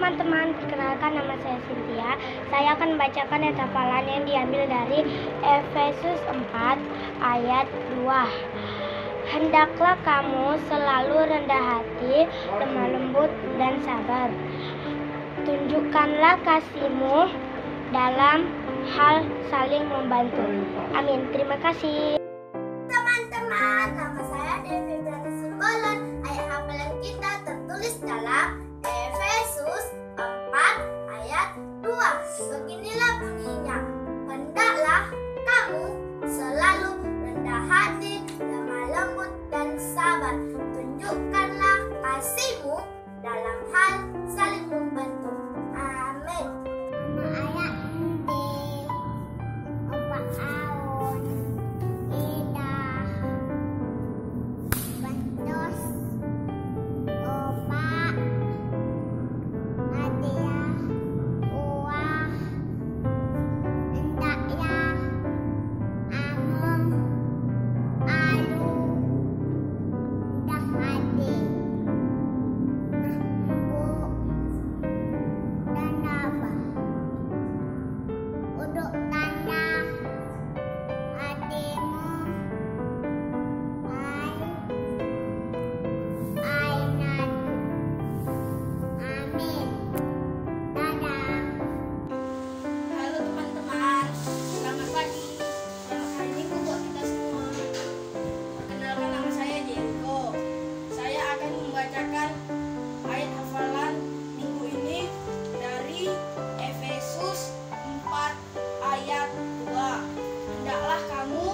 teman-teman, perkenalkan nama saya Cynthia. Saya akan membacakan ayat hafalan yang diambil dari Efesus 4 ayat 2. Hendaklah kamu selalu rendah hati, lemah lembut dan sabar. Tunjukkanlah kasihmu dalam hal saling membantu. Amin. Terima kasih. Teman-teman, nama saya Devi Berani Simbolon. Ayat hafalan kita tertulis dalam Efesus 4 ayat 2. Beginilah bunyinya. Hendaklah kamu selalu rendah hati, lemah lembut dan sabar. Tunjukkanlah kasihmu dalam hal saling membantu. Amin. Nama ayat Opa Aon Ida Bantos Opa Adia Uah Endaknya Among Alu Dahadi Untuk tanda ademu ai nadu. Amin. Dadah. Halo teman-teman, selamat pagi. Selamat hari Minggu buat kita semua. Perkenalkan, nama saya Jericho. Saya akan membacakan ayat hafalan minggu ini dari Efesus 4 ayat 2. Hendaklah kamu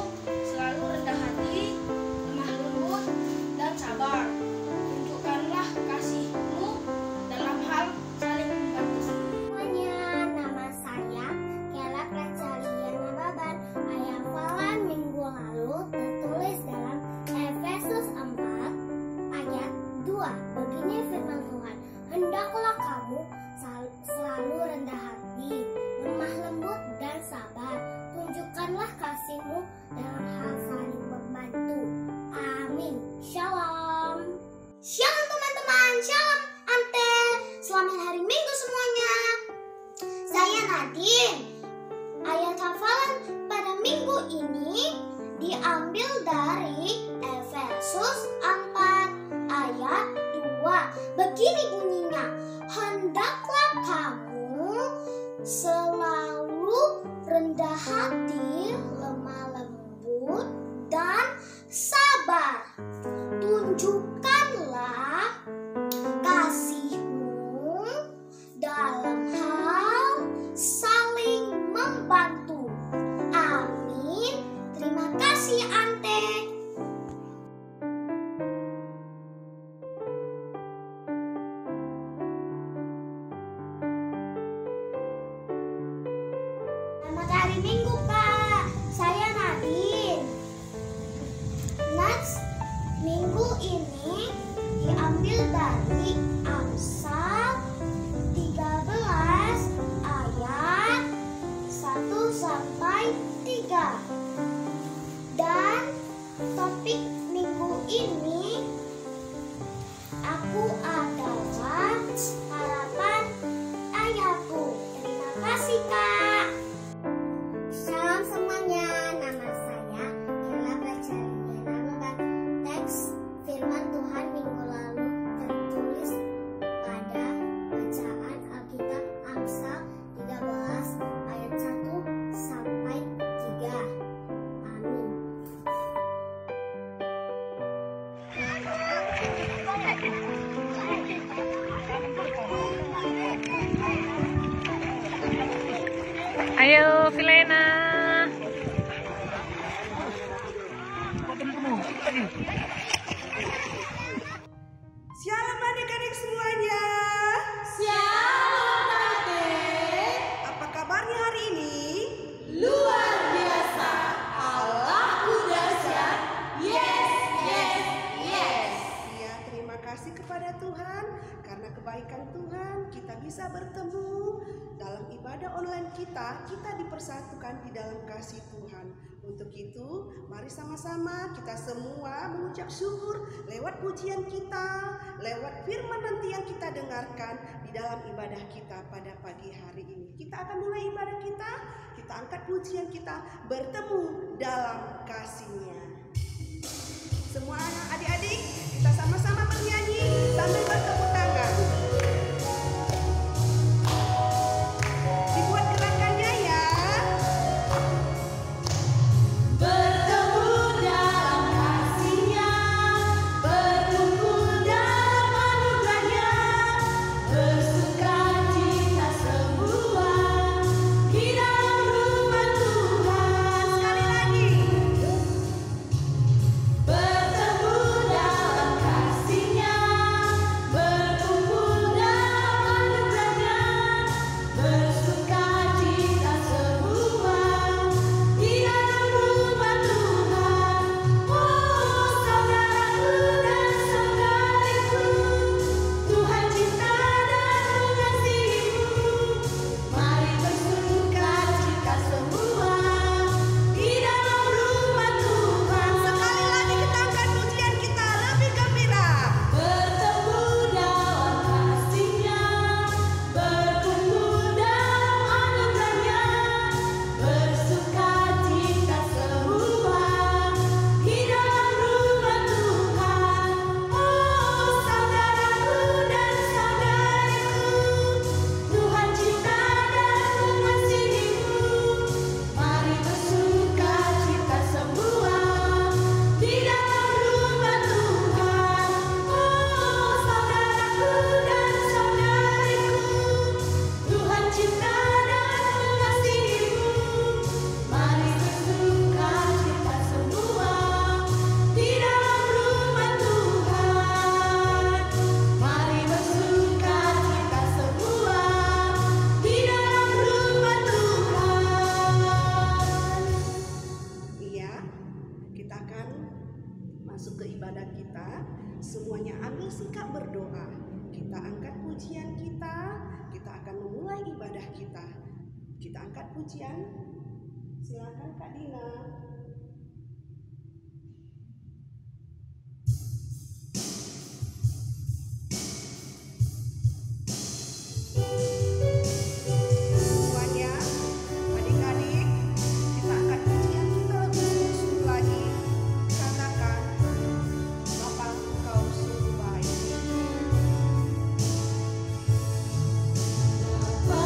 selalu rendah hati, lemah lembut dan sabar. Tunjukkanlah kasihmu dalam hal saling membantu. Semuanya, nama saya Kela Pracaliana Baban. Ayat hafalan minggu lalu tertulis dalam Efesus 4 ayat 2. Begini firman Tuhan, hendaklah kamu selalu rendah hati, lemah lembut dan sabar. Tunjukkanlah kasihmu dalam hal saling membantu. Amin. Shalom. Shalom teman-teman, shalom Ante. Selamat hari Minggu semuanya. Saya Nadine. Ayat hafalan pada minggu ini diambil dari Efesus 4 ayat 2. Begini bunyinya, hendaklah kamu selalu rendah hati, lemah lembut dan sabar. Tunjukkanlah kasihmu dalam hal saling membantu. Amin. Terima kasih Ante. Selamat hari Minggu Kak. Saya Nadine. Next, minggu ini diambil dari Amsal 13 ayat 1 sampai 3. Dan topik minggu ini aku adalah harapan ayahku. Terima kasih Kak. Salam semuanya, nama saya Kela Pracaliana Baban. Teks firman Tuhan minggu lalu tertulis pada bacaan Alkitab Amsal 13 ayat 1 sampai 3. Amin. Ayo, Filena. Shalom adik-adik semuanya. Shalom adik. Apa kabarnya hari ini? Luar biasa. Allahku dahsyat. Yes, yes, yes. Ya, terima kasih kepada Tuhan. Karena kebaikan Tuhan kita bisa bertemu dalam ibadah online kita dipersatukan di dalam kasih Tuhan. Untuk itu, mari sama-sama kita semua mengucap syukur lewat pujian kita, lewat firman nanti yang kita dengarkan di dalam ibadah kita pada pagi hari ini. Kita akan mulai ibadah kita angkat pujian kita, bertemu dalam kasih-Nya. Semua adik-adik, kita sama-sama bernyanyi sambil bertepuk tangan. Dibuat gerakannya ya. Bertemu dalam kasih-Nya, berkumpul dalam anugerah-Nya, bersukacita semua di dalam rumah Tuhan. Sekali lagi. Bertemu dalam kasih-Nya, berkumpul dalam anugerah-Nya, bersukacita semua di dalam rumah Tuhan. Oh saudaraku dan saudariku, Tuhan cinta dan mengasihimu. Mari bersukacita semua di dalam rumah Tuhan. Sekali lagi kita angkat pujian kita lebih gembira. Bertemu dalam kasih-Nya, berkumpul dalam anugerah-Nya, bersukacita semua di dalam rumah Tuhan. Oh saudaraku dan saudariku, Tuhan cinta dan mengasihimu. Mari bersukacita semua di dalam rumah Tuhan. Oh saudaraku dan saudariku, Tuhan cinta dan mengasihimu. Mari bersukacita semua di dalam rumah Tuhan. Mari bersukacita semua di dalam rumah Tuhan. Iya, kita akan masuk ke ibadah kita. Semuanya ambil sikap berdoa. Kita angkat pujian kita akan memulai ibadah kita. Kita angkat pujian. Silakan Kak Dina. Semuanya, adik-adik, kita angkat pujian kita lebih sungguh lagi. Katakan, Bapa Engkau sungguh baik. Bapa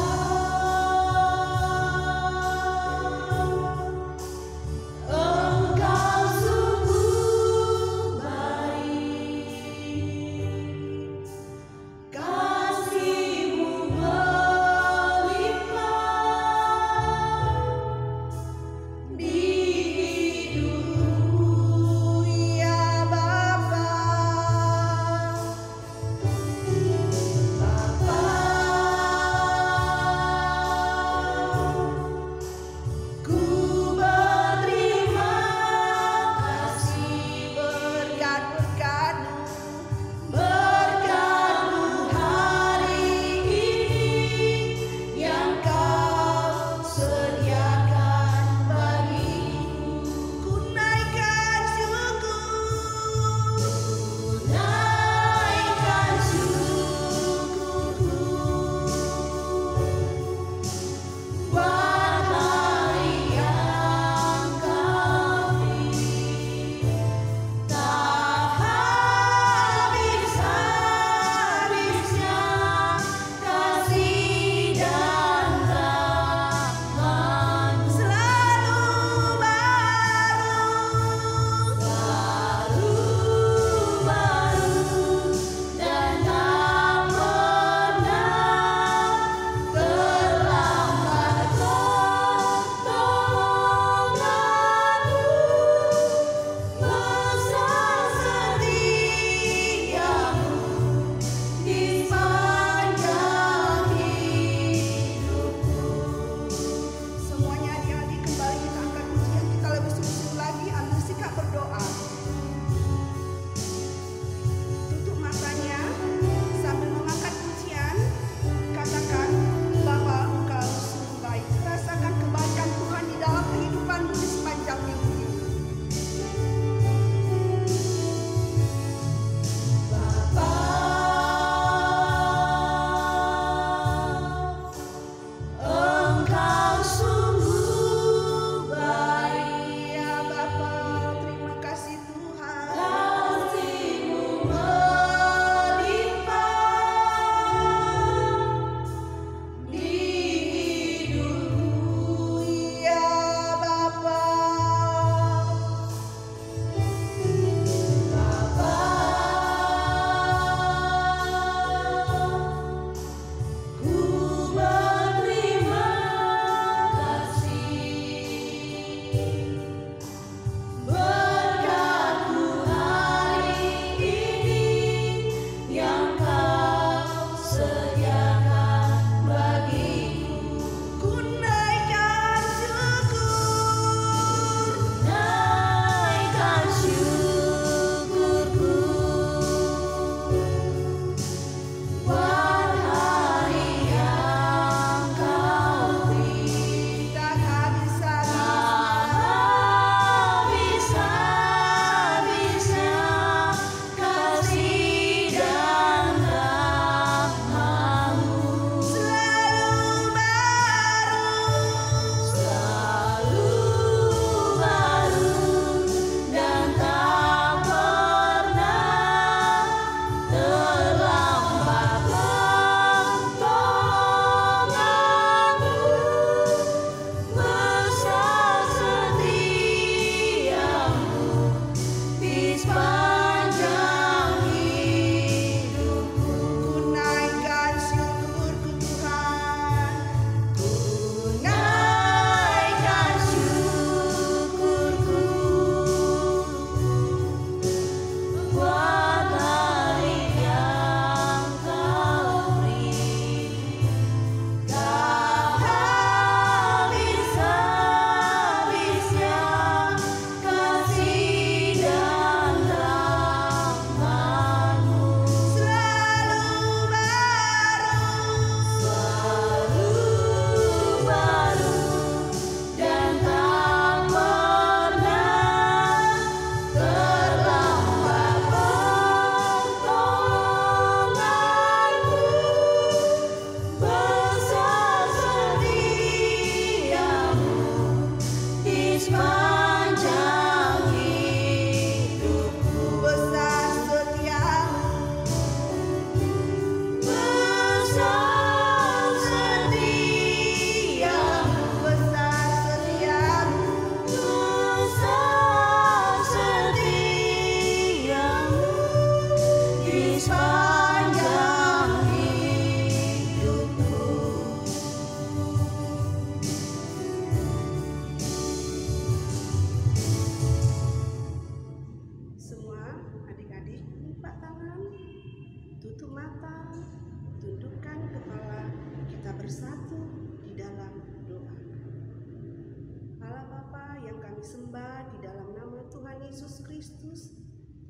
sembah di dalam nama Tuhan Yesus Kristus.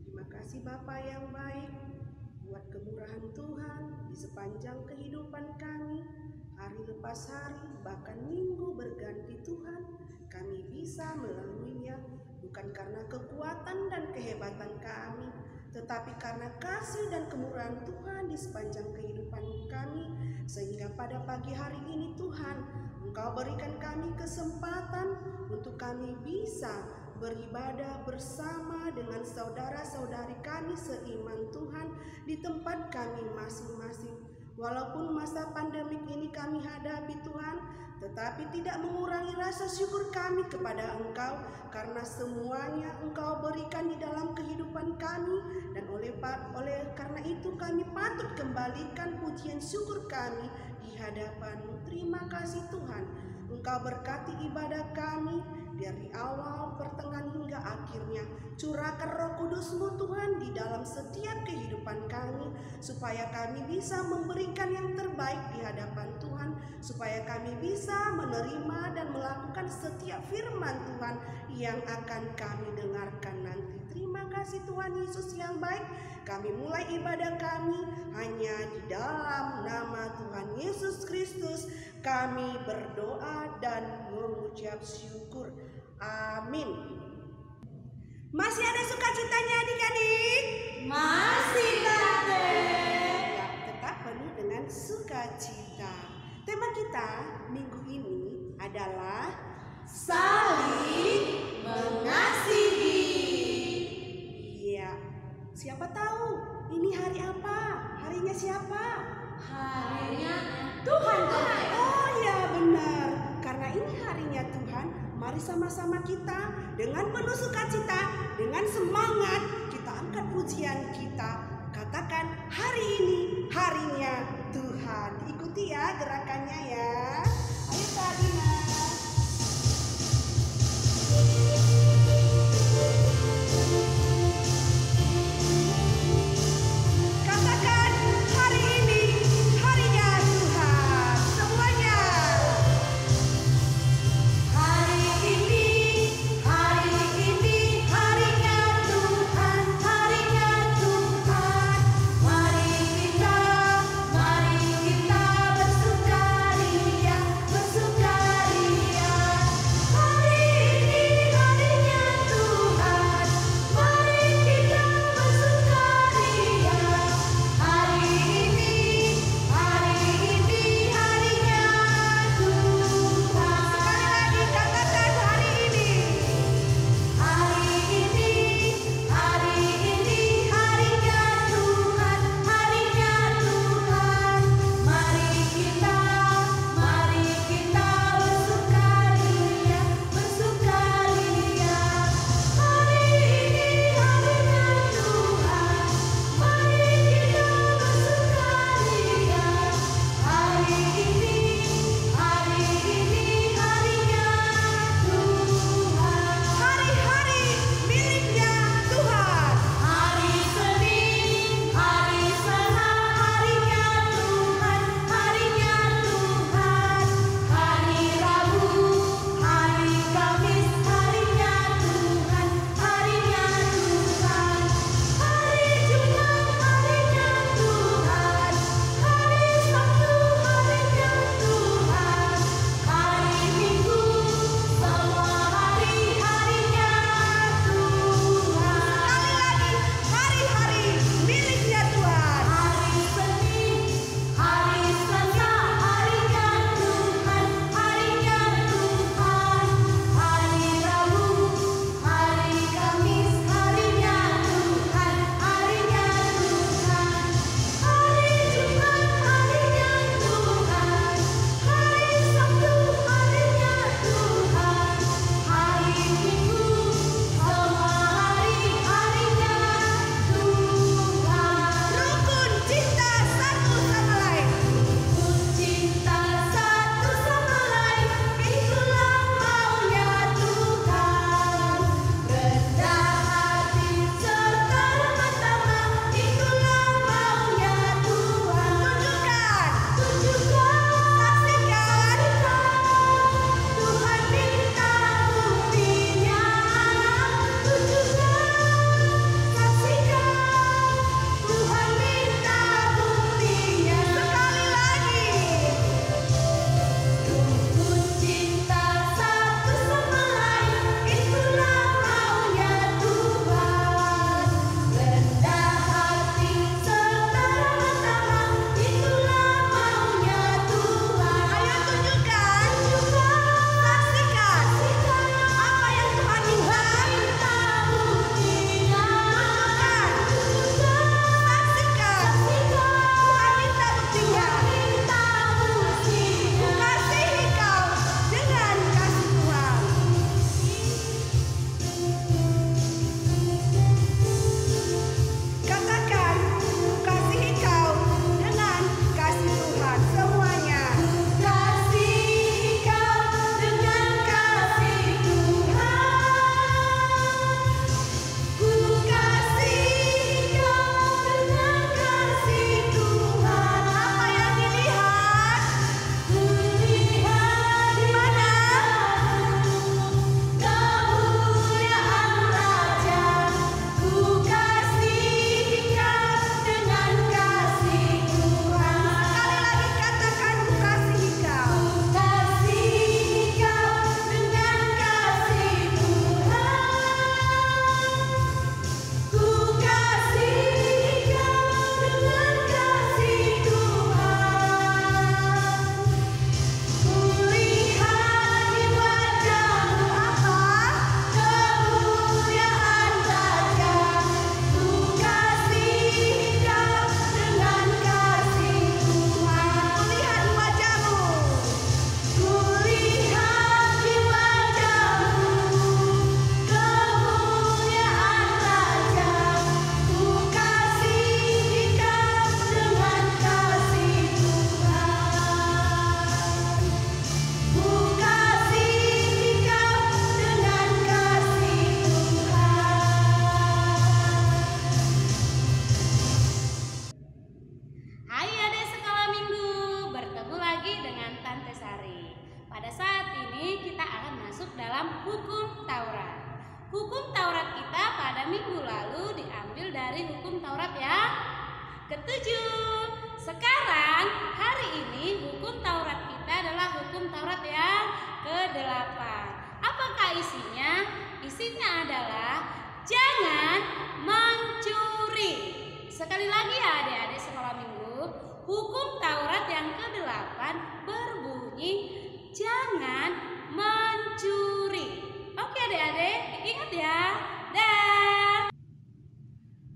Terima kasih Bapa yang baik buat kemurahan Tuhan di sepanjang kehidupan kami. Hari lepas hari, bahkan minggu berganti Tuhan, kami bisa melaluinya bukan karena kekuatan dan kehebatan kami, tetapi karena kasih dan kemurahan Tuhan di sepanjang kehidupan kami. Sehingga pada pagi hari ini Tuhan, Engkau berikan kami kesempatan untuk kami bisa beribadah bersama dengan saudara-saudari kami seiman Tuhan di tempat kami masing-masing. Walaupun masa pandemik ini kami hadapi Tuhan, tetapi tidak mengurangi rasa syukur kami kepada Engkau, karena semuanya Engkau berikan di dalam kehidupan kami, dan oleh karena itu kami patut kembalikan pujian syukur kami di hadapan-Mu. Terima kasih Tuhan, Engkau berkati ibadah kami dari awal, pertengahan hingga akhirnya. Curahkan Roh Kudus-Mu Tuhan di dalam setiap kehidupan kami, supaya kami bisa memberikan yang terbaik di hadapan Tuhan, supaya kami bisa menerima dan melakukan setiap firman Tuhan yang akan kami dengarkan nanti. Terima kasih Tuhan Yesus yang baik. Kami mulai ibadah kami hanya di dalam nama Tuhan Yesus Kristus. Kami berdoa dan mengucap syukur. Amin. Masih ada sukacitanya adik-adik? Masih, Tante. Tetap penuh dengan sukacita. Tema kita minggu ini adalah Saling mengasihi. Iya, siapa tahu ini hari apa? Harinya siapa? Harinya Tuhan. Oh ya benar, karena ini harinya Tuhan, mari sama-sama kita dengan penuh sukacita, dengan semangat kita angkat pujian kita. Katakan, hari ini harinya Tuhan. Ikuti ya gerakannya ya. Ayo Kak Dina. Katakan, hari ini harinya Tuhan. Semuanya. Hari ini harinya Tuhan, harinya Tuhan. Mari kita bersukaria, bersukaria. masuk dalam hukum Taurat. Hukum Taurat kita pada minggu lalu diambil dari hukum Taurat yang ke-7. Sekarang hari ini hukum Taurat kita adalah hukum Taurat yang ke-8. Apakah isinya? Isinya adalah jangan mencuri. Sekali lagi ya adik-adik sekolah minggu, hukum Taurat yang ke-8 berbunyi jangan mencuri. Oke adik-adik, ingat ya. Dan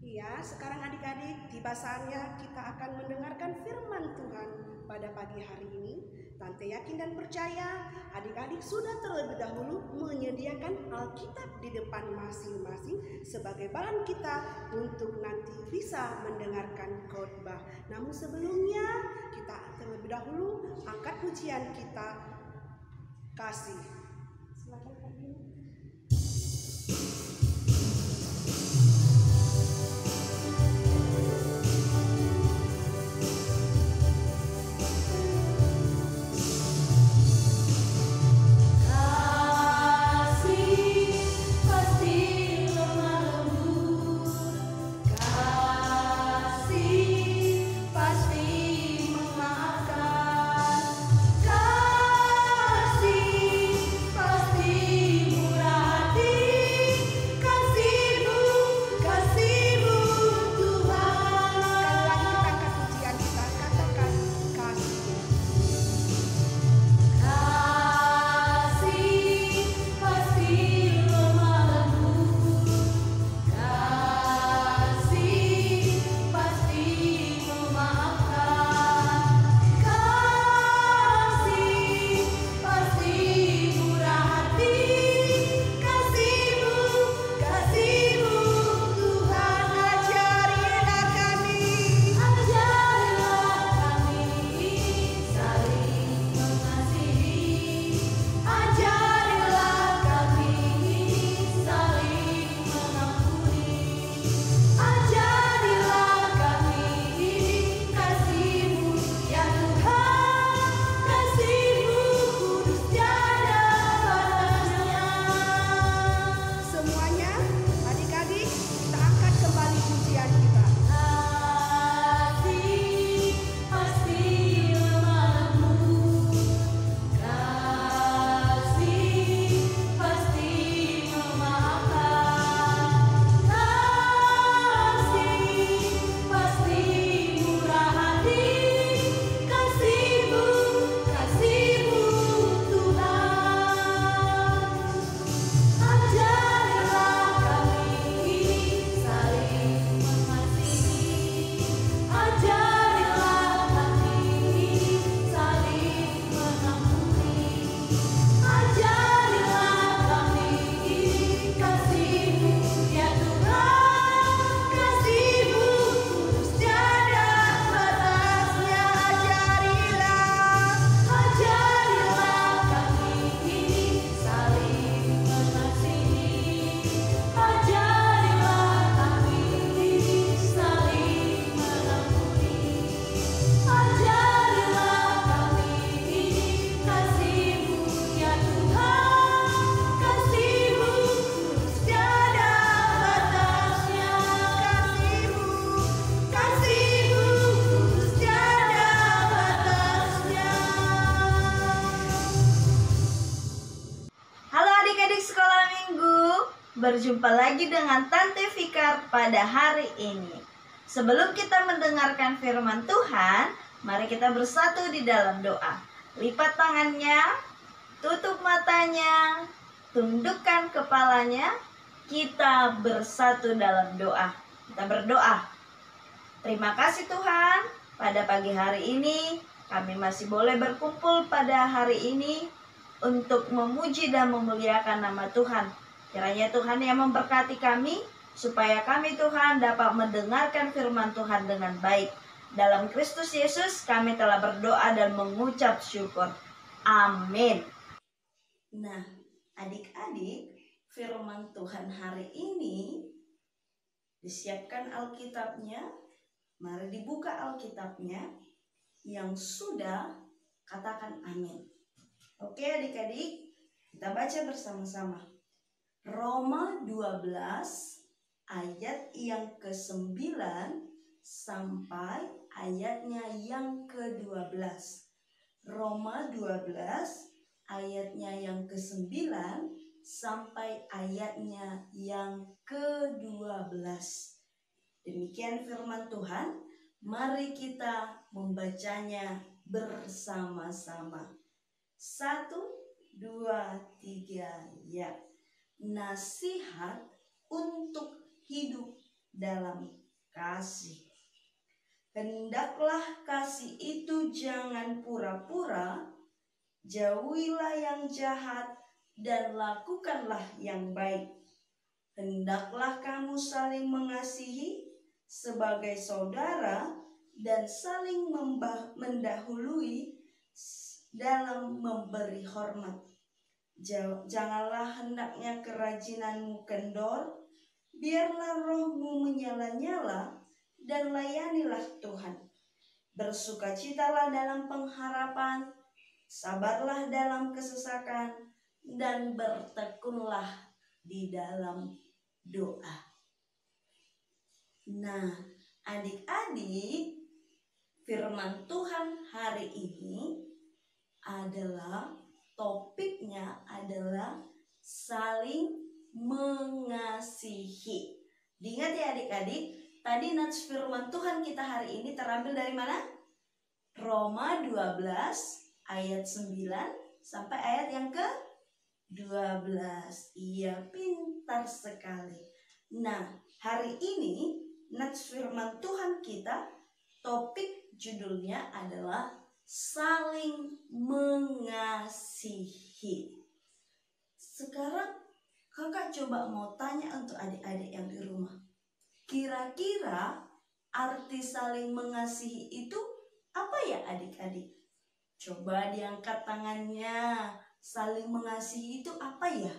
Iya, sekarang adik-adik tiba saatnya kita akan mendengarkan firman Tuhan pada pagi hari ini. Tante yakin dan percaya adik-adik sudah terlebih dahulu menyediakan Alkitab di depan masing-masing sebagai bahan kita untuk nanti bisa mendengarkan khotbah. Namun sebelumnya kita terlebih dahulu angkat pujian kita kasih. Silakan Kak Dina. Berjumpa lagi dengan Tante Fikar pada hari ini. Sebelum kita mendengarkan firman Tuhan, mari kita bersatu di dalam doa. Lipat tangannya, tutup matanya, tundukkan kepalanya. Kita bersatu dalam doa. Kita berdoa. Terima kasih Tuhan, pada pagi hari ini kami masih boleh berkumpul pada hari ini untuk memuji dan memuliakan nama Tuhan. Kiranya Tuhan yang memberkati kami, supaya kami Tuhan dapat mendengarkan firman Tuhan dengan baik. Dalam Kristus Yesus kami telah berdoa dan mengucap syukur. Amin. Nah, adik-adik, firman Tuhan hari ini disiapkan Alkitabnya. Mari dibuka Alkitabnya. Yang sudah, katakan amin. Oke adik-adik, Kita baca bersama-sama. Roma 12 ayat yang ke-9 sampai ayatnya yang ke-12. Roma 12 ayatnya yang ke-9 sampai ayatnya yang ke-12. Demikian firman Tuhan. Mari kita membacanya bersama-sama. 1, 2, 3, ya. Nasihat untuk hidup dalam kasih. Hendaklah kasih itu jangan pura-pura, jauhilah yang jahat dan lakukanlah yang baik. Hendaklah kamu saling mengasihi sebagai saudara dan saling mendahului dalam memberi hormat. Janganlah hendaknya kerajinanmu kendor, biarlah rohmu menyala-nyala dan layanilah Tuhan. Bersukacitalah dalam pengharapan, sabarlah dalam kesesakan, dan bertekunlah di dalam doa. Nah, adik-adik, firman Tuhan hari ini adalah topiknya adalah saling mengasihi. Diingat ya adik-adik, tadi nats firman Tuhan kita hari ini terambil dari mana? Roma 12 ayat 9 sampai ayat yang ke-12. Iya, pintar sekali. Nah, hari ini nats firman Tuhan kita, topik judulnya adalah saling mengasihi. Sekarang kakak coba mau tanya untuk adik-adik yang di rumah. Kira-kira arti saling mengasihi itu apa ya adik-adik? Coba diangkat tangannya. Saling mengasihi itu apa ya?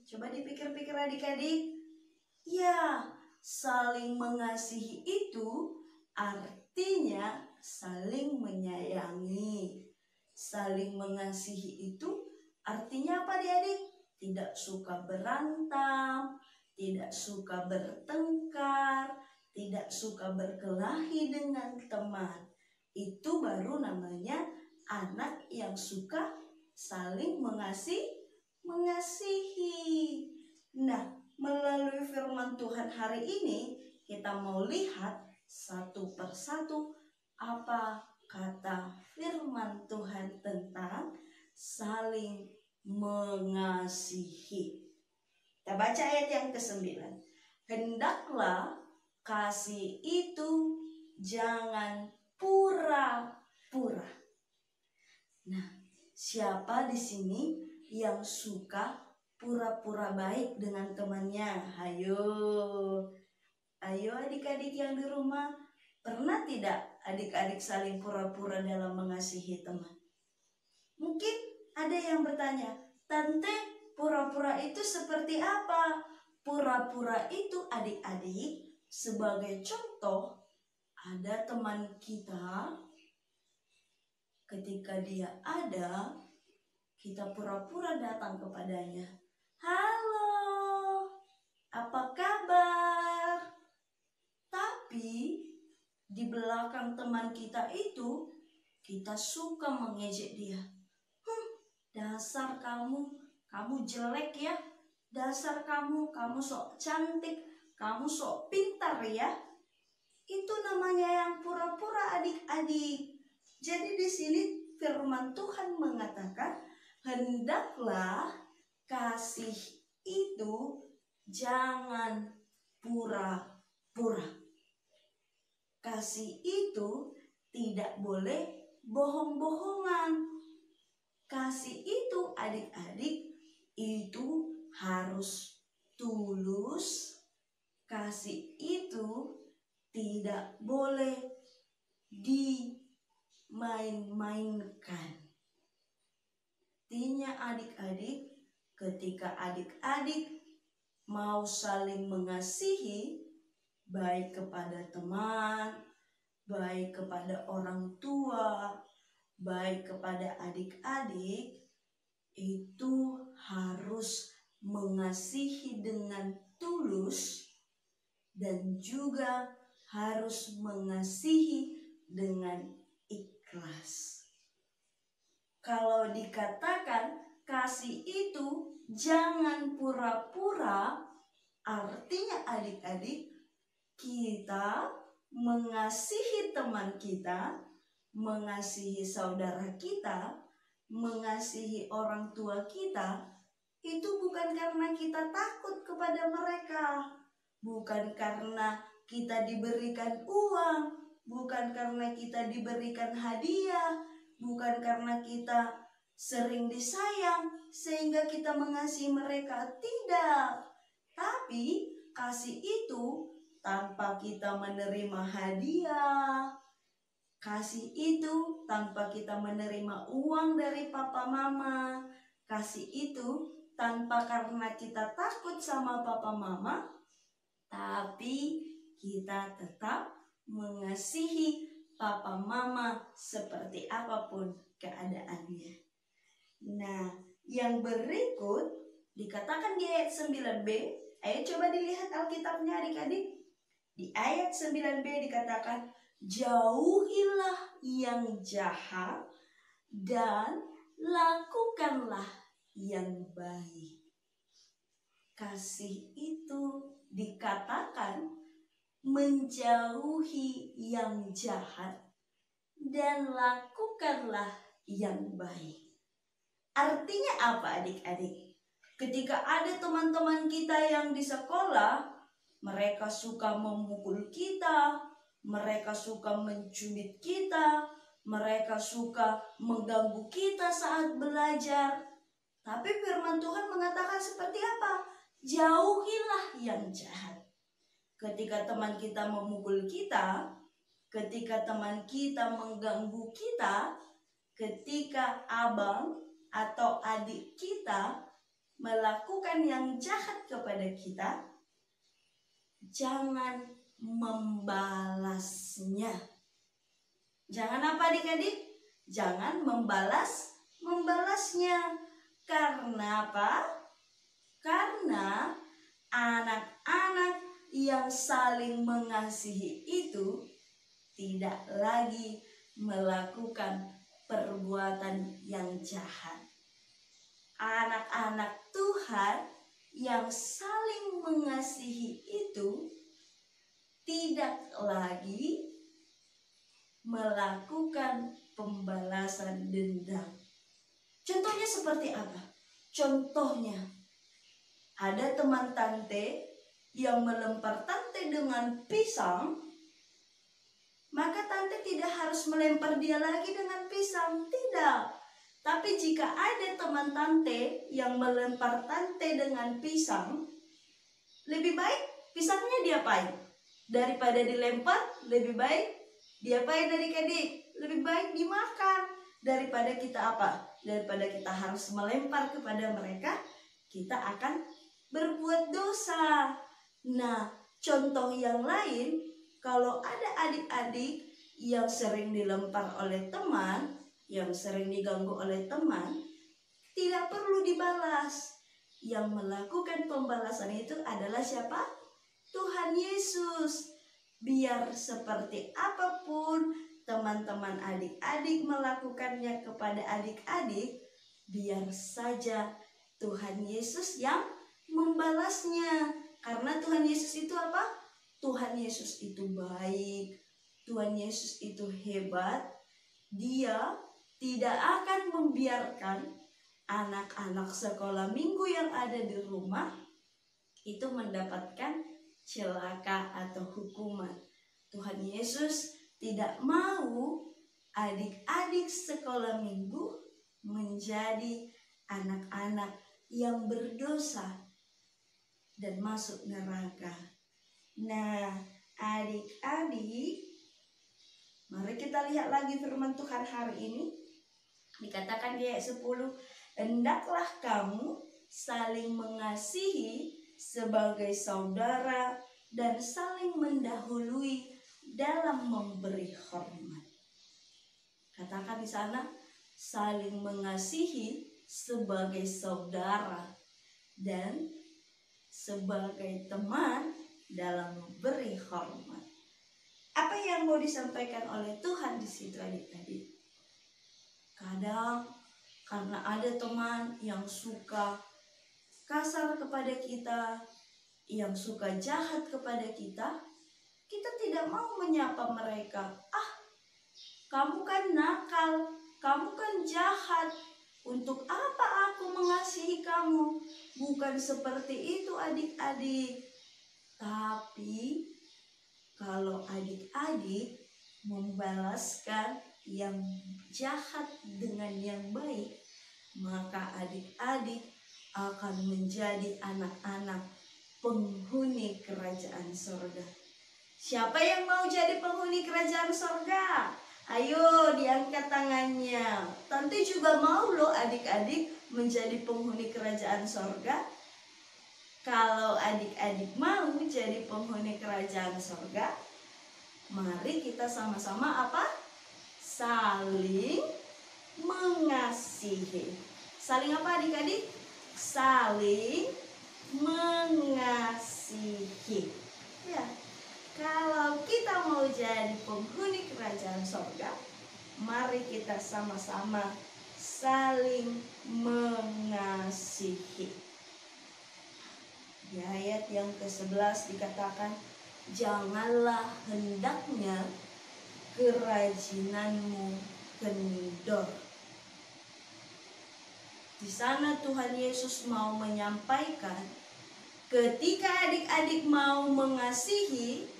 Coba dipikir-pikir adik-adik. Ya, saling mengasihi itu artinya saling menyayangi. Saling mengasihi itu artinya apa adik-adik? Tidak suka berantem, tidak suka bertengkar, tidak suka berkelahi dengan teman. Itu baru namanya anak yang suka saling mengasihi. Nah, melalui firman Tuhan hari ini kita mau lihat satu persatu apa kata firman Tuhan tentang saling mengasihi. Kita baca ayat yang ke-9. Hendaklah kasih itu jangan pura-pura. Nah, siapa di sini yang suka pura-pura baik dengan temannya? Ayo adik-adik yang di rumah, pernah tidak adik-adik saling pura-pura dalam mengasihi teman? Mungkin ada yang bertanya, Tante, pura-pura itu seperti apa? Pura-pura itu adik-adik, sebagai contoh, ada teman kita, ketika dia ada, kita pura-pura datang kepadanya. Halo, apa kabar? Tapi di belakang teman kita itu, kita suka mengejek dia. Dasar kamu jelek ya. Dasar kamu sok cantik, kamu sok pintar ya. Itu namanya yang pura-pura adik-adik. Jadi di sini firman Tuhan mengatakan, hendaklah kasih itu jangan pura-pura. Kasih itu tidak boleh bohong-bohongan. Kasih itu adik-adik itu harus tulus. Kasih itu tidak boleh dimain-mainkan. Artinya adik-adik, ketika adik-adik mau saling mengasihi, baik kepada teman, baik kepada orang tua, baik kepada adik-adik, itu harus mengasihi dengan tulus dan juga harus mengasihi dengan ikhlas. Kalau dikatakan kasih itu jangan pura-pura, artinya adik-adik, kita mengasihi teman kita, mengasihi saudara kita, mengasihi orang tua kita, itu bukan karena kita takut kepada mereka, bukan karena kita diberikan uang, bukan karena kita diberikan hadiah, bukan karena kita sering disayang sehingga kita mengasihi mereka. Tidak. Tapi kasih itu tanpa kita menerima hadiah, kasih itu tanpa kita menerima uang dari papa mama, kasih itu tanpa karena kita takut sama papa mama, tapi kita tetap mengasihi papa mama seperti apapun keadaannya. Nah, yang berikut dikatakan di ayat 9b. Ayo coba dilihat Alkitabnya adik-adik. Di ayat 9b dikatakan, jauhilah yang jahat dan lakukanlah yang baik. Kasih itu dikatakan menjauhi yang jahat dan lakukanlah yang baik. Artinya apa adik-adik? Ketika ada teman-teman kita yang di sekolah, mereka suka memukul kita, mereka suka mencubit kita, mereka suka mengganggu kita saat belajar. Tapi firman Tuhan mengatakan seperti apa? Jauhilah yang jahat. Ketika teman kita memukul kita, ketika teman kita mengganggu kita, ketika abang atau adik kita melakukan yang jahat kepada kita, jangan membalasnya. Jangan apa adik-adik? Jangan membalasnya. Karena apa? Karena anak-anak yang saling mengasihi itu tidak lagi melakukan perbuatan yang jahat. Anak-anak Tuhan yang saling mengasihi itu tidak lagi melakukan pembalasan dendam. Contohnya seperti apa? Contohnya, ada teman tante yang melempar tante dengan pisang, maka tante tidak harus melempar dia lagi dengan pisang. Tidak. Tapi jika ada teman tante yang melempar tante dengan pisang, lebih baik pisangnya diapain? Daripada dilempar, lebih baik diapain adik-adik? Lebih baik dimakan. Daripada kita apa? Daripada kita harus melempar kepada mereka, kita akan berbuat dosa. Nah, contoh yang lain, kalau ada adik-adik yang sering dilempar oleh teman, yang sering diganggu oleh teman, tidak perlu dibalas. Yang melakukan pembalasan itu adalah siapa? Tuhan Yesus. Biar seperti apapun teman-teman adik-adik melakukannya kepada adik-adik, biar saja Tuhan Yesus yang membalasnya. Karena Tuhan Yesus itu apa? Tuhan Yesus itu baik. Tuhan Yesus itu hebat. Dia tidak akan membiarkan anak-anak sekolah minggu yang ada di rumah itu mendapatkan celaka atau hukuman. Tuhan Yesus tidak mau adik-adik sekolah minggu menjadi anak-anak yang berdosa dan masuk neraka. Nah, adik-adik, mari kita lihat lagi firman Tuhan hari ini. Dikatakan di ayat 10, hendaklah kamu saling mengasihi sebagai saudara dan saling mendahului dalam memberi hormat. Katakan di sana, saling mengasihi sebagai saudara dan sebagai teman dalam memberi hormat. Apa yang mau disampaikan oleh Tuhan di situ adik-adik? Kadang karena ada teman yang suka kasar kepada kita, yang suka jahat kepada kita, kita tidak mau menyapa mereka. Kamu kan nakal, kamu kan jahat. Untuk apa aku mengasihi kamu? Bukan seperti itu adik-adik. Tapi kalau adik-adik membalaskan yang jahat dengan yang baik, maka adik-adik akan menjadi anak-anak penghuni kerajaan sorga. Siapa yang mau jadi penghuni kerajaan sorga? Ayo diangkat tangannya. Tante juga mau loh adik-adik menjadi penghuni kerajaan sorga. Kalau adik-adik mau jadi penghuni kerajaan sorga, mari kita sama-sama apa? Saling mengasihi. Saling apa adik-adik? Saling mengasihi. Ya, kalau kita mau jadi penghuni kerajaan sorga, mari kita sama-sama saling mengasihi. Di ayat yang ke-11 dikatakan, janganlah hendaknya kerajinanmu kendor. Di sana Tuhan Yesus mau menyampaikan, ketika adik-adik mau mengasihi,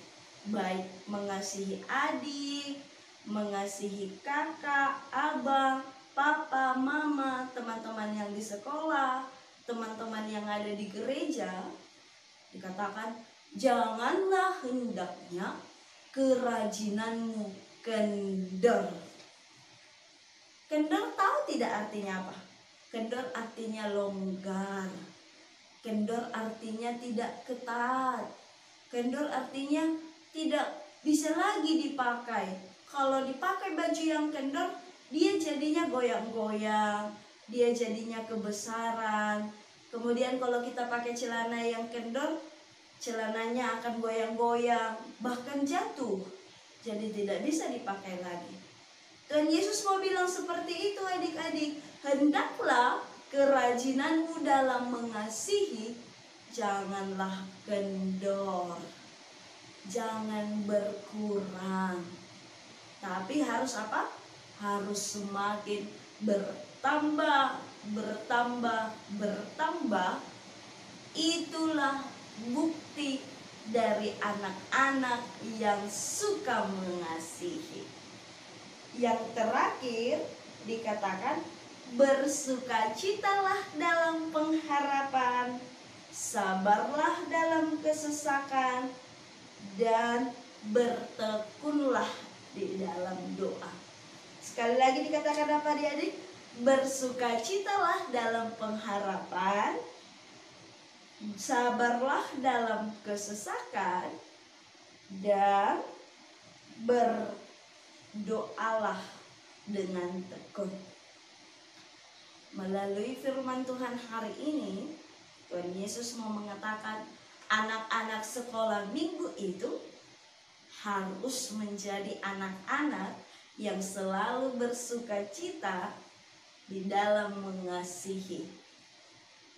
baik mengasihi adik, mengasihi kakak, abang, papa, mama, teman-teman yang di sekolah, teman-teman yang ada di gereja, dikatakan janganlah hendaknya kerajinanmu kendor. Kendor tahu tidak artinya apa? Kendor artinya longgar. Kendor artinya tidak ketat. Kendor artinya tidak bisa lagi dipakai. Kalau dipakai baju yang kendor, dia jadinya goyang-goyang, dia jadinya kebesaran. Kemudian kalau kita pakai celana yang kendor, celananya akan goyang-goyang, bahkan jatuh. Jadi tidak bisa dipakai lagi. Dan Yesus mau bilang seperti itu adik-adik. Hendaklah kerajinanmu dalam mengasihi, janganlah kendor. Jangan berkurang. Tapi harus apa? Harus semakin bertambah, bertambah, bertambah. Itulah bukti dari anak-anak yang suka mengasihi. Yang terakhir dikatakan, bersukacitalah dalam pengharapan, sabarlah dalam kesesakan, dan bertekunlah di dalam doa. Sekali lagi dikatakan apa adik-adik? Bersukacitalah dalam pengharapan, sabarlah dalam kesesakan, dan berdoalah dengan tekun. Melalui firman Tuhan hari ini, Tuhan Yesus mau mengatakan anak-anak sekolah minggu itu harus menjadi anak-anak yang selalu bersukacita di dalam mengasihi.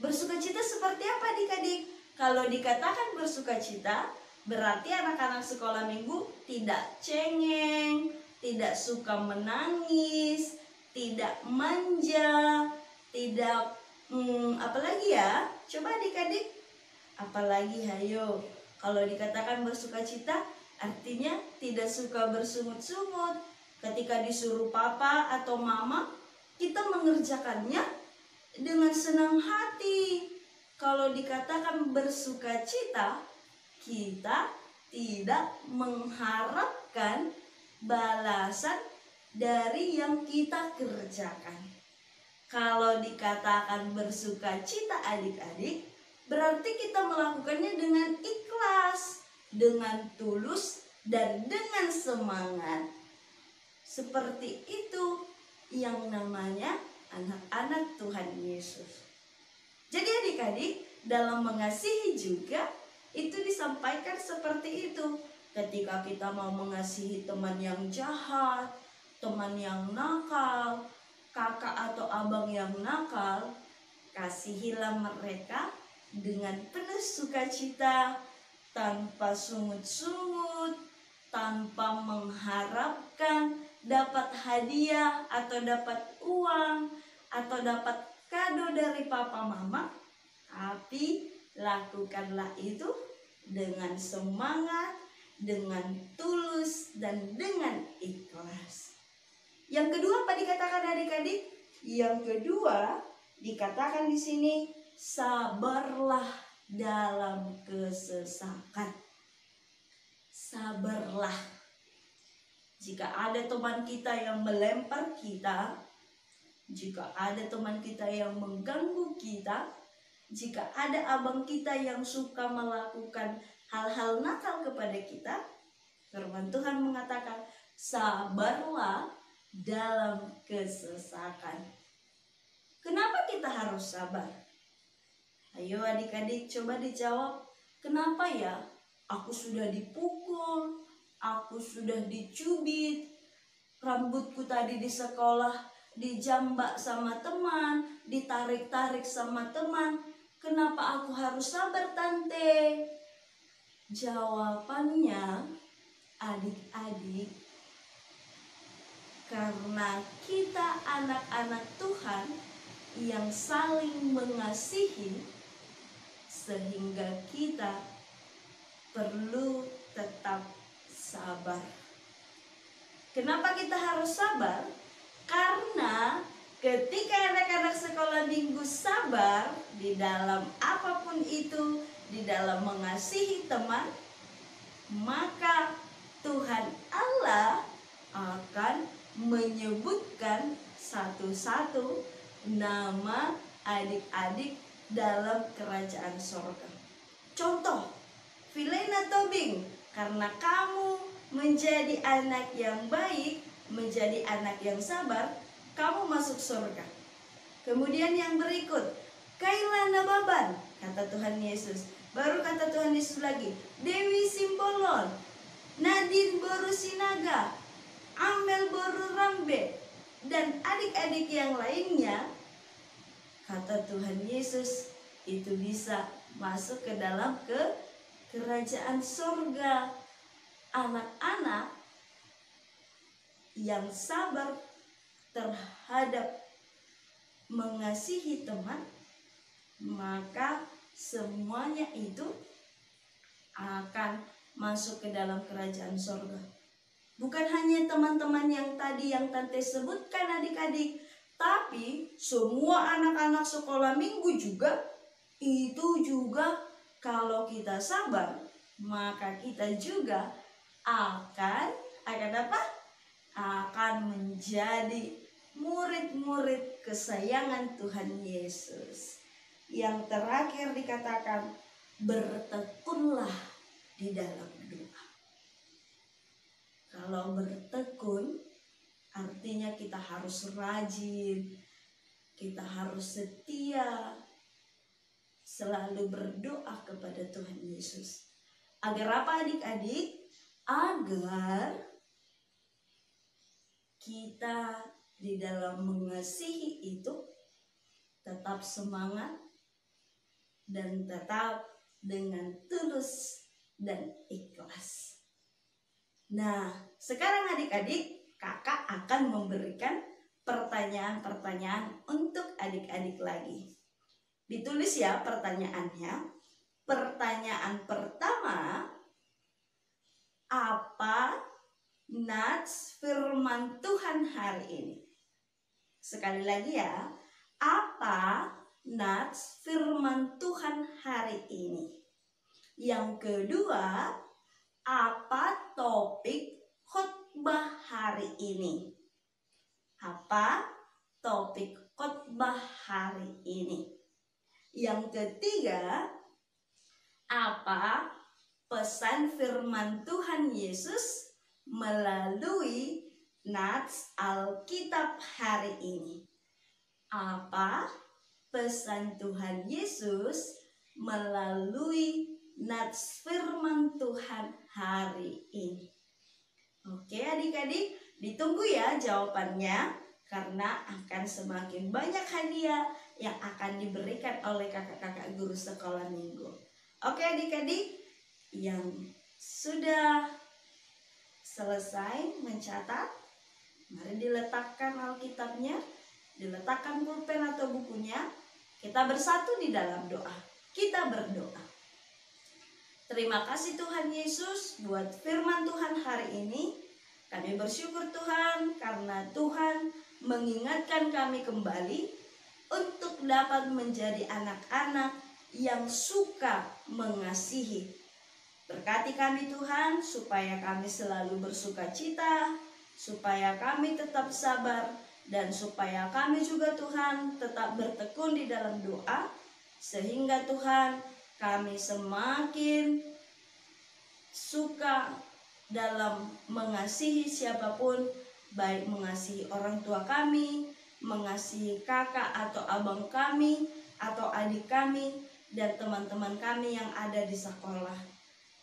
Bersukacita seperti apa adik-adik? Kalau dikatakan bersukacita, berarti anak-anak sekolah minggu tidak cengeng, tidak suka menangis, tidak manja, tidak apalagi ya? Coba adik-adik, apalagi hayo. Kalau dikatakan bersukacita, artinya tidak suka bersungut-sungut. Ketika disuruh papa atau mama, kita mengerjakannya dengan senang hati. Kalau dikatakan bersukacita, kita tidak mengharapkan balasan dari yang kita kerjakan. Kalau dikatakan bersukacita adik-adik, berarti kita melakukannya dengan ikhlas, dengan tulus, dan dengan semangat. Seperti itu yang namanya anak-anak Tuhan Yesus. Jadi adik-adik, dalam mengasihi juga itu disampaikan seperti itu. Ketika kita mau mengasihi teman yang jahat, teman yang nakal, kakak atau abang yang nakal, kasihilah mereka dengan penuh sukacita, tanpa sungut-sungut, tanpa mengharapkan dapat hadiah atau dapat uang atau dapat kado dari papa mama, tapi lakukanlah itu dengan semangat, dengan tulus, dan dengan ikhlas. Yang kedua apa dikatakan adik-adik? Yang kedua dikatakan di sini, sabarlah dalam kesesakan. Sabarlah. Jika ada teman kita yang melempar kita, jika ada teman kita yang mengganggu kita, jika ada abang kita yang suka melakukan hal-hal nakal kepada kita, firman Tuhan mengatakan, sabarlah dalam kesesakan. Kenapa kita harus sabar? Ayo adik-adik coba dijawab, kenapa ya? Aku sudah dipukul, aku sudah dicubit, rambutku tadi di sekolah dijambak sama teman, ditarik-tarik sama teman. Kenapa aku harus sabar, Tante? Jawabannya, adik-adik, karena kita anak-anak Tuhan yang saling mengasihi, sehingga kita perlu tetap sabar. Kenapa kita harus sabar? Karena ketika anak-anak sekolah minggu sabar di dalam apapun itu, di dalam mengasihi teman, maka Tuhan Allah akan menyebutkan satu-satu nama adik-adik dalam kerajaan sorga. Contoh, Filena Tobing, karena kamu menjadi anak yang baik, menjadi anak yang sabar, kamu masuk surga. Kemudian yang berikut, Kaila Nababan, kata Tuhan Yesus. Baru kata Tuhan Yesus lagi, Dewi Simbolon, Nadine Boru Sinaga, Amel Boru Rambe, dan adik-adik yang lainnya, kata Tuhan Yesus, itu bisa masuk ke dalam kerajaan surga. Anak-anak yang sabar terhadap mengasihi teman, maka semuanya itu akan masuk ke dalam kerajaan surga. Bukan hanya teman-teman yang tadi yang Tante sebutkan adik-adik, tapi semua anak-anak sekolah minggu juga, itu juga kalau kita sabar, maka kita juga akan apa? Akan menjadi murid-murid kesayangan Tuhan Yesus. Yang terakhir dikatakan, bertekunlah di dalam doa. Kalau bertekun, artinya kita harus rajin, kita harus setia, selalu berdoa kepada Tuhan Yesus. Agar apa adik-adik? Agar kita di dalam mengasihi itu tetap semangat dan tetap dengan tulus dan ikhlas. Nah, sekarang adik-adik, kakak akan memberikan pertanyaan-pertanyaan untuk adik-adik lagi. Ditulis ya pertanyaannya. Pertanyaan pertama, apa nats firman Tuhan hari ini? Sekali lagi ya, apa nats firman Tuhan hari ini? Yang kedua, apa topik khotbah hari ini? Apa topik khotbah hari ini? Yang ketiga, apa pesan firman Tuhan Yesus melalui nats Alkitab hari ini? apa pesan Tuhan Yesus melalui nats firman Tuhan hari ini? Oke adik-adik, ditunggu ya jawabannya, karena akan semakin banyak hadiah yang akan diberikan oleh kakak-kakak guru sekolah minggu. Oke adik-adik yang sudah selesai mencatat, mari diletakkan Alkitabnya, diletakkan pulpen atau bukunya. Kita bersatu di dalam doa. Kita berdoa. Terima kasih Tuhan Yesus buat firman Tuhan hari ini. Kami bersyukur Tuhan karena Tuhan mengingatkan kami kembali untuk dapat menjadi anak-anak yang suka mengasihi. Berkati kami Tuhan supaya kami selalu bersuka cita, supaya kami tetap sabar, dan supaya kami juga Tuhan tetap bertekun di dalam doa, sehingga Tuhan kami semakin suka dalam mengasihi siapapun, baik mengasihi orang tua kami, mengasihi kakak atau abang kami, atau adik kami, dan teman-teman kami yang ada di sekolah.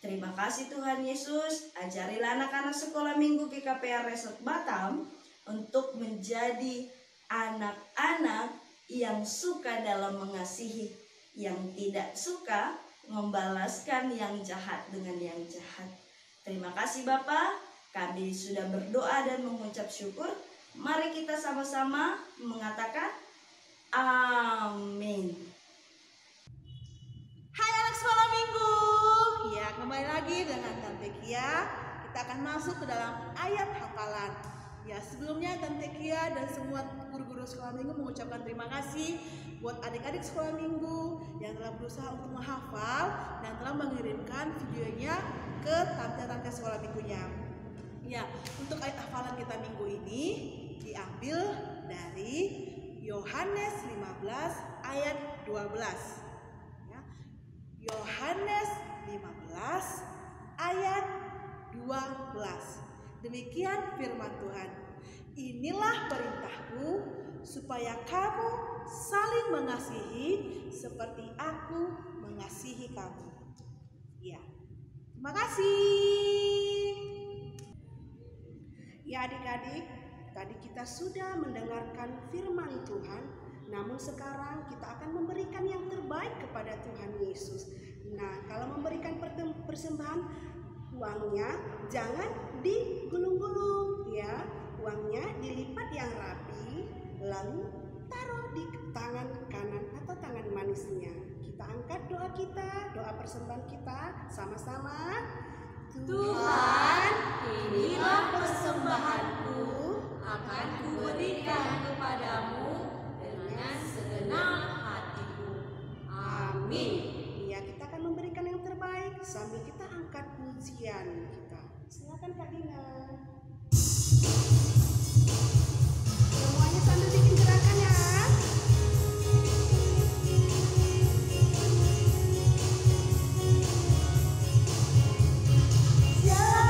Terima kasih Tuhan Yesus, ajarilah anak-anak sekolah minggu GKPR Resort Batam untuk menjadi anak-anak yang suka dalam mengasihi, yang tidak suka membalaskan yang jahat dengan yang jahat. Terima kasih Bapa, kami sudah berdoa dan mengucap syukur. Mari kita sama-sama mengatakan amin. Hai anak sekolah minggu. Ya, kembali lagi dengan Tante Kia. Kita akan masuk ke dalam ayat hafalan. Ya, sebelumnya Tante Kia dan semua guru-guru sekolah minggu mengucapkan terima kasih buat adik-adik sekolah minggu yang telah berusaha untuk menghafal dan telah mengirimkan videonya ke tante-tante sekolah minggunya. Ya, untuk ayat hafalan kita minggu ini diambil dari Yohanes 15 ayat 12. Ya, Yohanes 15 ayat 12. Demikian firman Tuhan. Inilah perintahku, supaya kamu saling mengasihi seperti aku mengasihi kamu. Ya, terima kasih. Ya adik-adik, tadi kita sudah mendengarkan firman Tuhan, namun sekarang kita akan memberikan yang terbaik kepada Tuhan Yesus. Nah, kalau memberikan persembahan, uangnya jangan digulung-gulung ya. Uangnya dilipat yang rapi, lalu taruh di tangan kanan atau tangan manisnya. Kita angkat doa kita, doa persembahan kita sama-sama. Tuhan, inilah persembahanku, akan kuberikan kepadamu dengan segenap hatiku. Amin. Ya, kita akan memberikan yang terbaik sambil kita angkat pujian kita. Silakan Kak Dina. Semuanya sambil bikin gerakan ya. Yeah.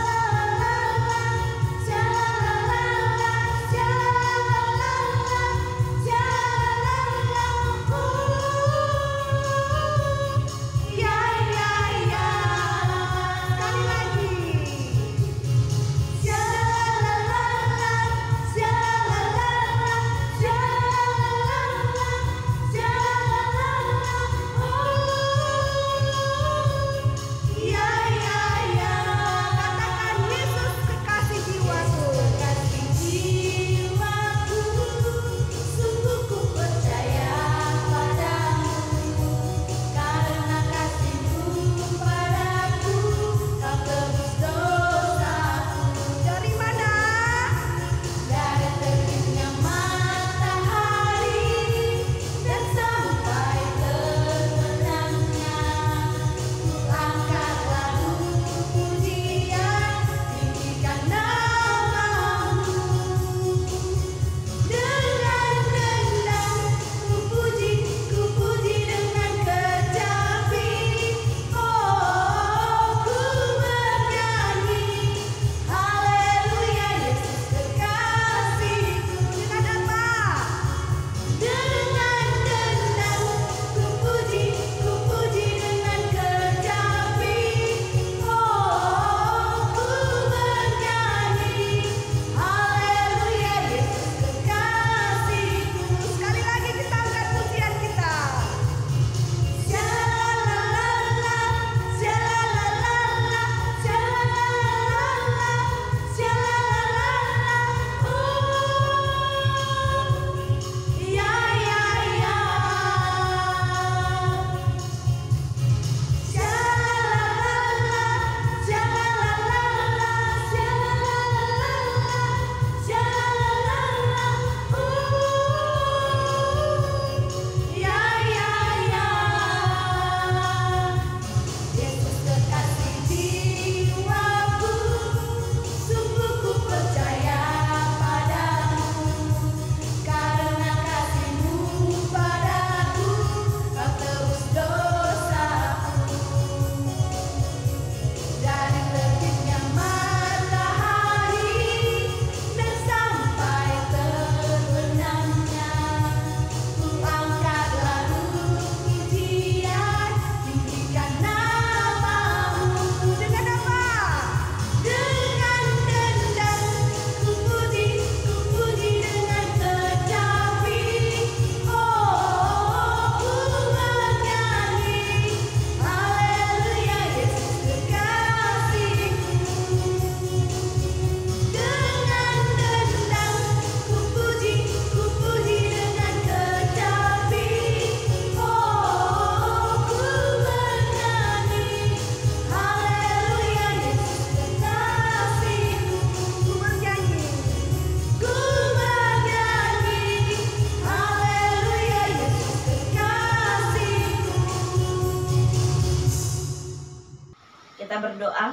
kita berdoa.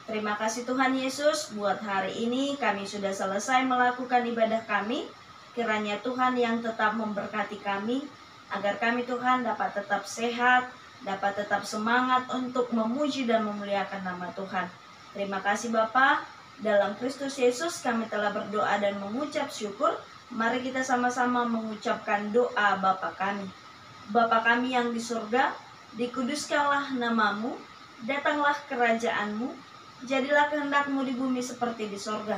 Terima kasih Tuhan Yesus, buat hari ini kami sudah selesai melakukan ibadah kami. Kiranya Tuhan yang tetap memberkati kami, agar kami Tuhan dapat tetap sehat, dapat tetap semangat untuk memuji dan memuliakan nama Tuhan. Terima kasih Bapa, dalam Kristus Yesus kami telah berdoa dan mengucap syukur. Mari kita sama-sama mengucapkan doa Bapa kami. Bapa kami yang di surga, dikuduskanlah namamu, datanglah kerajaanmu, jadilah kehendak-mu di bumi seperti di surga.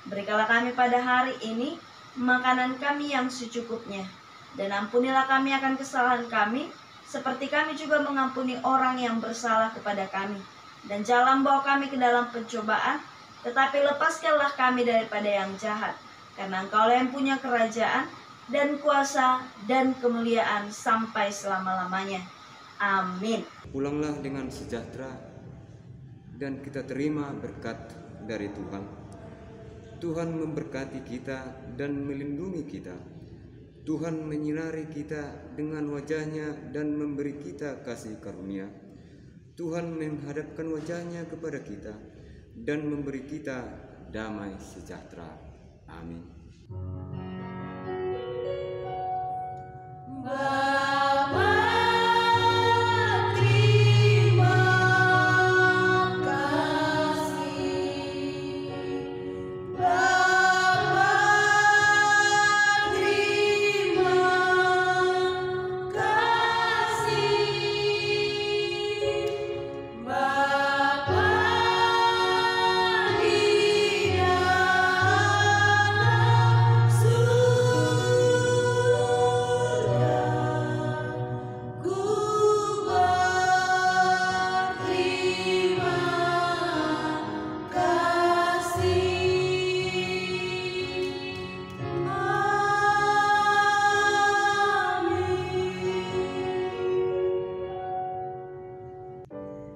Berikanlah kami pada hari ini makanan kami yang secukupnya, dan ampunilah kami akan kesalahan kami, seperti kami juga mengampuni orang yang bersalah kepada kami. Dan jangan bawa kami ke dalam pencobaan, tetapi lepaskanlah kami daripada yang jahat, karena Engkaulah yang punya kerajaan, dan kuasa, dan kemuliaan sampai selama-lamanya. Amin. Pulanglah dengan sejahtera, dan kita terima berkat dari Tuhan. Tuhan memberkati kita dan melindungi kita. Tuhan menyinari kita dengan wajah-Nya dan memberi kita kasih karunia. Tuhan menghadapkan wajah-Nya kepada kita dan memberi kita damai sejahtera. Amin.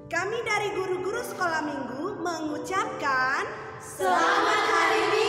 Kami dari guru-guru sekolah minggu mengucapkan Selamat Hari Minggu.